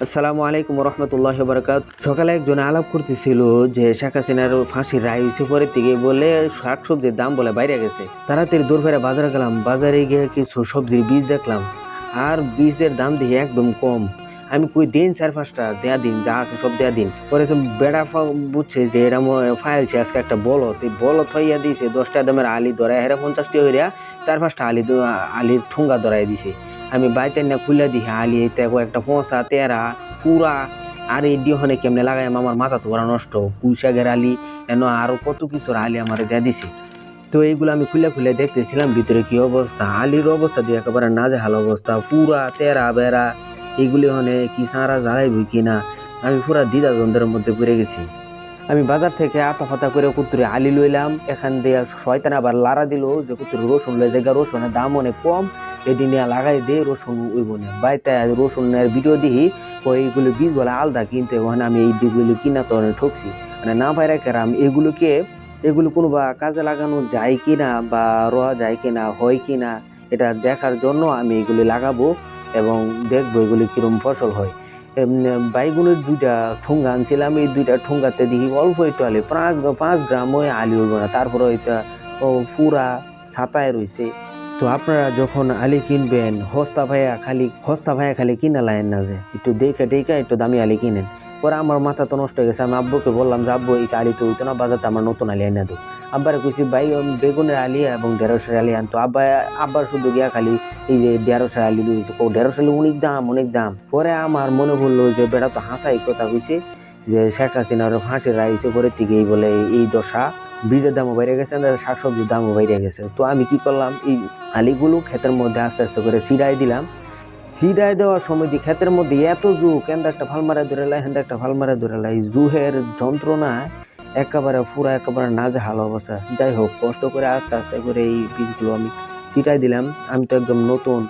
আসসালামু আলাইকুম রহমতুল্লাহ বরকাত। সকালে একজন আলাপ করতেছিল যে শেখ হাসিনার ফাঁসির রায় হয়েছে পরের থেকে বলে শাকসবজির দাম বলে বাইরে গেছে। তাড়াতাড়ি দূর ফেরে বাজারে গেলাম, বাজারে গিয়ে কিছু সবজির বীজ দেখলাম, আর বীজের দাম দিয়ে একদম কম। আমি কই দিন 4-5টা দেয়া দিন, যা আছে সব দেয়া দিন। পরে সে বেড়া বুঝছে যে এটা ফাইলছে আজকে একটা বলত, এই বলত হইয়া দিয়েছে 10টা দামের আলি ধরায় হেরা 50টি হইয়া 4-5টা আলির ঠুঙ্গা ধরাই দিছে। আমি বাইতে না খুলে দিই আলি এটা একটা পচা তেরা পুরা। আর এই ডিহনে কেমনে লাগাই আমার মাথা তো ওরা নষ্ট। পুঁইশাকের আলি এন আরো কত কিছুর আলি আমার দেয়া দিছে। তো এইগুলো আমি খুলে খুলে দেখতেছিলাম ভিতরে কি অবস্থা। আলির অবস্থা দিয়ে একেবারে নাজেহাল অবস্থা, পুরা তেরা বেড়া। এগুলি হনে কি সারা জ্বালাইবি কিনা, আমি পুরা দ্বিধা দ্বন্দ্বের মধ্যে পড়ে গেছি। আমি বাজার থেকে আতা ফাতা করে কুতুরে আলি লইলাম, এখান দিয়ে শয়তান আবার লারা দিল যে কুতুরে রসুন লই জায়গা, রসুনের দাম অনেক কম, এটি নিয়ে লাগাই দে রসুন উইব না। বাইতে রসুনের ভিডিও দিই এইগুলো বীজ বলে আলাদা কিনতে, ওখানে আমি এই দিকগুলো কিনা তো ঠকছি। মানে না পাইরা কেরাম এগুলো কোনো বা কাজে লাগানো যায় কিনা বা রোয়া যায় কিনা হয় কিনা, এটা দেখার জন্য আমি এগুলি লাগাবো এবং দেখবো এগুলি কিরম ফসল হয়। বাইগুনের 2টা ঠোঙ্গা আনছিলাম, এই 2টা ঠোঙ্গাতে দেখি অল্প একটু আলি, 5 গ্রাম ওই আলি হইব না, তারপরে ওইটা পুরা ছাতায় রয়েছে। তো আপনারা যখন আলি কিনবেন হস্তা ভাইয়া খালি কিনা লাইন না, যে একটু দেখে টেকে একটু দামি আলি কিনেন। পরে আমার মাথা তো নষ্ট হয়ে গেছে, আমি আব্বুকে বললাম যে আব্বু এই আলি তো হইতো না, বাজারতে আমার নতুন আলি আইনা দো। আব্বারে কইছি ভাই বেগুনের আলি এবং ঢেঁড়সের আলি আনতো। আব্বার শুধু গিয়া খালি এই যে ঢেঁড়সের আলি লইছে, ঢেঁড়সের আলি অনেক দাম। পরে আমার মনে পড়লো যে বেটা তো হাসাই কথা কইছে যে শেখ হাসিনার ফাঁসির রায় হইছে পরের থেকে এই বলে এই দশা, বীজের দামও বেড়ে গেছে, শাকসবজির দামও বেড়ে গেছে। তো আমি কি করলাম, এই আলিগুলো ক্ষেতের মধ্যে আস্তে আস্তে করে ছিড়াই দিলাম। ছিড়াই দেওয়ার সময় দিয়ে ক্ষেতের মধ্যে এত জু, কেন্দ্র একটা ফাল মারা ধরে লাই, হেন্দা একটা ফাল মারা ধরে লাই, জুহের যন্ত্রণায় একেবারে নাজেহাল অবস্থা। যাই হোক, কষ্ট করে আস্তে আস্তে করে এই বীজগুলো আমি ছিটাই দিলাম। আমি তো একদম নতুন